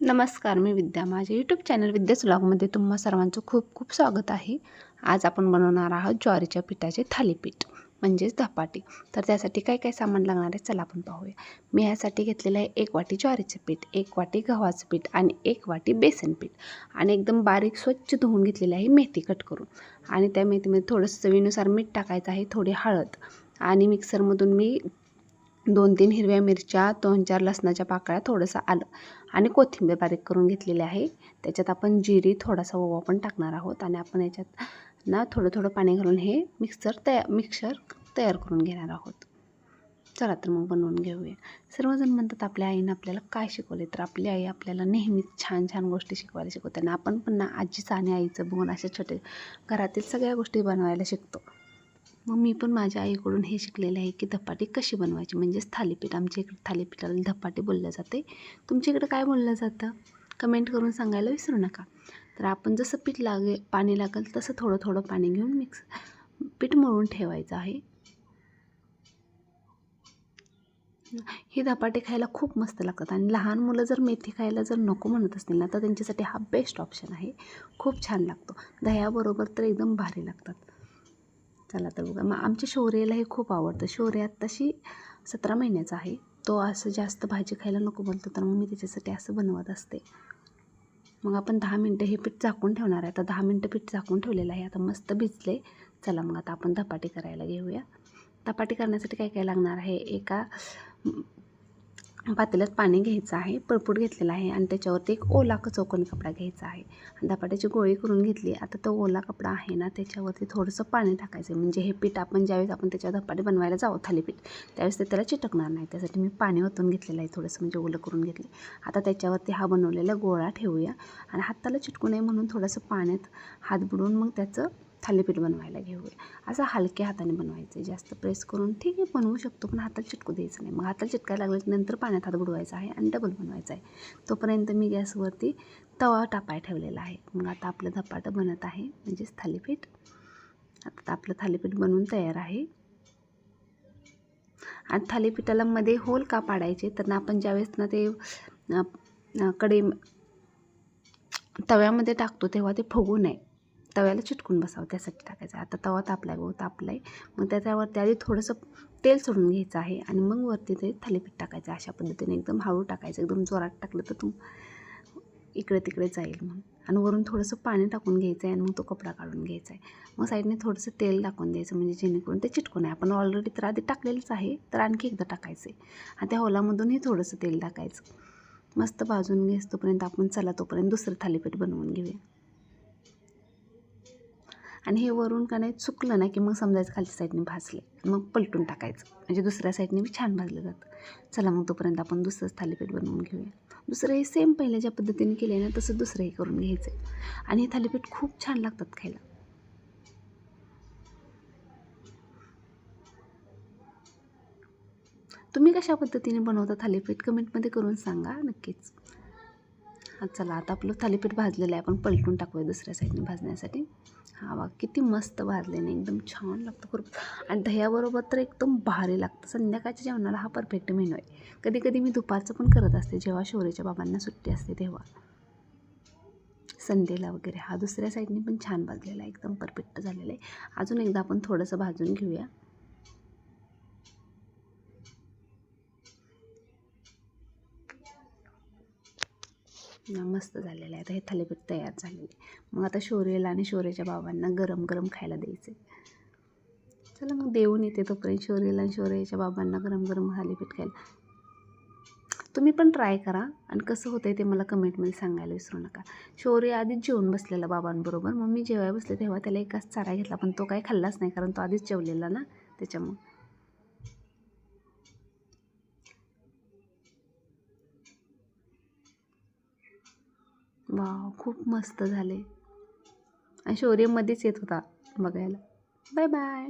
नमस्कार, मी विद्या. माझ्या YouTube channel विद्याच व्लॉगमध्ये तुम्हा सर्वांचं खूप खूप स्वागत आहे. आज आपण बनवणार आहोत ज्वारीच्या पिठाचे थालीपीठ म्हणजेच धपाटे. तर त्यासाठी काय काय सामान लागणार आहे चला आपण पाहूया. मी यासाठी घेतलेलं आहे 1 वाटी ज्वारीचं पीठ, 1 वाटी गव्हाचं पीठ आणि 1 वाटी बेसन पीठ आणि एकदम बारीक स्वच्छ धुवून घेतलेली आहे मेथी कट करून. आणि त्या मेथीमध्ये थोडंसं चवीनुसार मीठ टाकायचं आहे, थोडी हळद आणि मिक्सरमधून मी 2-3 हिरव्या मिरच्या, 2-4 लसणाच्या पाकळ्या, थोडंसं आलं आणि कोथिंबीर बारीक करून घेतलेली आहे. त्याच्यात आपण जिरी, थोडासा ओवा पण टाकणार आहोत आणि आपण याच्यात ना थोडं थोडं पाणी घालून हे मिक्सर तयार करून घेणार आहोत. चला तर मग बनवून घेऊया. सर्वजण म्हणतात आपल्या आईनं आपल्याला काय शिकवले, तर आपली आई आपल्याला नेहमीच छान छान गोष्टी शिकवायला शिकवते आणि आपण पण ना आजीचं आणि आईचं बघून अशा छोटे घरातील सगळ्या गोष्टी बनवायला शिकतो. मग मी पण माझ्या आईकडून हे शिकलेले आहे की धपाटी कशी बनवायची, म्हणजेच थालीपीठ. आमच्या इकडे थालीपीठाला धपाटी बोललं जाते. तुमच्या इकडे काय बोललं जातं कमेंट करून सांगायला विसरू नका. तर आपण जसं पाणी लागेल तसं थोडं थोडं पाणी घेऊन पीठ मळून ठेवायचं आहे. ही धपाटे खायला खूप मस्त लागतात आणि लहान मुलं जर मेथी खायला जर नको म्हणत असतील ना तर त्यांच्यासाठी हा बेस्ट ऑप्शन आहे. खूप छान लागतो. दह्याबरोबर तर एकदम भारी लागतात. चला तर बघा, मग आमच्या शौर्याला हे खूप आवडतं. शौर्य आत्ताशी 17 महिन्याचा आहे. तो असं जास्त भाजी खायला नको बोलतो, तर मग मी त्याच्यासाठी असं बनवत असते. मग आपण 10 मिनटं हे पीठ झाकून ठेवणार आहे. आता 10 मिनटं पीठ झाकून ठेवलेलं आहे. आता मस्त भिजले. चला मग आता आपण धपाटे करायला घेऊया. धपाटे करण्यासाठी काय काय लागणार आहे, एका पातेल्यात पाणी घ्यायचं आहे, पळपूट घेतलेला आहे आणि त्याच्यावरती एक ओला चौकोनी कपडा घ्यायचा आहे. धपाट्याची गोळी करून घेतली. आता तो ओला कपडा आहे ना त्याच्यावरती थोडंसं पाणी टाकायचं, म्हणजे हे पीठ आपण ज्यावेळेस आपण त्याच्यावर धपाटे बनवायला जाऊ थालीपीठ त्यावेळेस ते त्याला चिटकणार नाही. त्यासाठी मी पाणी ओतून घेतलेलं आहे, थोडंसं म्हणजे ओलं करून घेतले. आता त्याच्यावरती हा बनवलेला गोळा ठेवूया आणि हाताला चिटकू नये म्हणून थोडंसं पाण्यात हात बुडवून मग त्याचं थालीपीठ बनवायला घेऊया. असं हलक्या हाताने बनवायचं आहे, जास्त प्रेस करून ठीक आहे बनवू शकतो पण हाताला चिटकू द्यायचं नाही. मग हाताला चिटकायला लागल्यानंतर पाण्यात हात बुडवायचा आहे आणि डबल बनवायचा आहे. तोपर्यंत मी गॅसवरती तवा तापाय ठेवलेला आहे. मग आता आपलं धपाटं बनत आहे, म्हणजेच थालीपीठ. आता आपलं थालीपीठ बनवून तयार आहे. आणि थालीपीठाला मध्ये होल का पाडायचे, तर ना आपण ज्यावेळेस ना ते तव्यामध्ये टाकतो तेव्हा ते फुगू नये, तव्याला चिटकून बसावं त्यासाठी टाकायचं. आता तवा तापलाय. मग त्याच्यावरती आधी थोडंसं तेल सोडून घ्यायचं आहे आणि मग वरती ते थालीपीठ टाकायचं. अशा पद्धतीने एकदम हळू टाकायचं, एकदम जोरात टाकलं तर इकडे तिकडे जाईल म्हणून. आणि वरून थोडंसं पाणी टाकून घ्यायचं आहे आणि मग तो कपडा काढून घ्यायचा आहे. मग साईडने थोडंसं तेल टाकून द्यायचं, म्हणजे जेणेकरून ते चिटकू नये. आपण ऑलरेडी तर आधी टाकलेलंच आहे, तर आणखी एकदा टाकायचं आहे आणि त्या होलामधूनही थोडंसं तेल टाकायचं. मस्त भाजून घेस तोपर्यंत आपण तोपर्यंत दुसरं थालीपीठ बनवून घेऊया. आणि हे वरून का नाही चुकलं ना की मग समजायचं खालच्या साईडने भाजले, मग पलटून टाकायचं, म्हणजे दुसऱ्या साईडने बी छान भाजलं जातं. चला मग तोपर्यंत आपण दुसरंच थालीपीठ बनवून घेऊया. दुसरं हे सेम पहिले ज्या पद्धतीने केले ना तसं दुसरंही करून घ्यायचं आहे आणि हे थालीपीठ खूप छान लागतात खायला. तुम्ही कशा पद्धतीने बनवता थालीपीठ कमेंटमध्ये करून सांगा नक्कीच. चला आता आपलं थालीपीठ भाजलेलं आहे, आपण पलटून टाकूया दुसऱ्या साईडने भाजण्यासाठी. हा वा, किती मस्त भाजलेने एकदम छान लागतं खूप. आणि दह्याबरोबर तर एकदम भारी लागतं. संध्याकाळच्या जेवणाला हा परफेक्ट मेनू आहे. कधी कधी मी दुपारचं पण करत असते, जेव्हा शौर्याच्या बाबांना सुट्टी असते तेव्हा, संडेला वगैरे. हा दुसऱ्या साईडने पण छान भाजलेला आहे, एकदम परफेक्ट झालेला आहे. अजून एकदा आपण थोडंसं भाजून घेऊया. मस्त झालेलं आहे. आता हे थालीपीठ तयार झालेले. मग आता शौर्याला आणि शौर्याच्या बाबांना गरम गरम खायला द्यायचे. चला मग देऊन येते तोपर्यंत शौर्याला आणि शौर्याच्या बाबांना गरम गरम थालीपीठ खायला. तुम्ही पण ट्राय करा आणि कसं होतं आहे ते मला कमेंटमध्ये सांगायला विसरू नका. शौर्य आधीच जेवून बसलेला बाबांबरोबर. मग मी जेवायला बसले तेव्हा त्याला एकाच चारा घेतला, पण तो काही खाल्लाच नाही कारण तो आधीच जेवलेला ना त्याच्यामुळं. वाव, खूप मस्त झाले. आणि शौर्य मध्येच येत होता बघायला. Bye bye.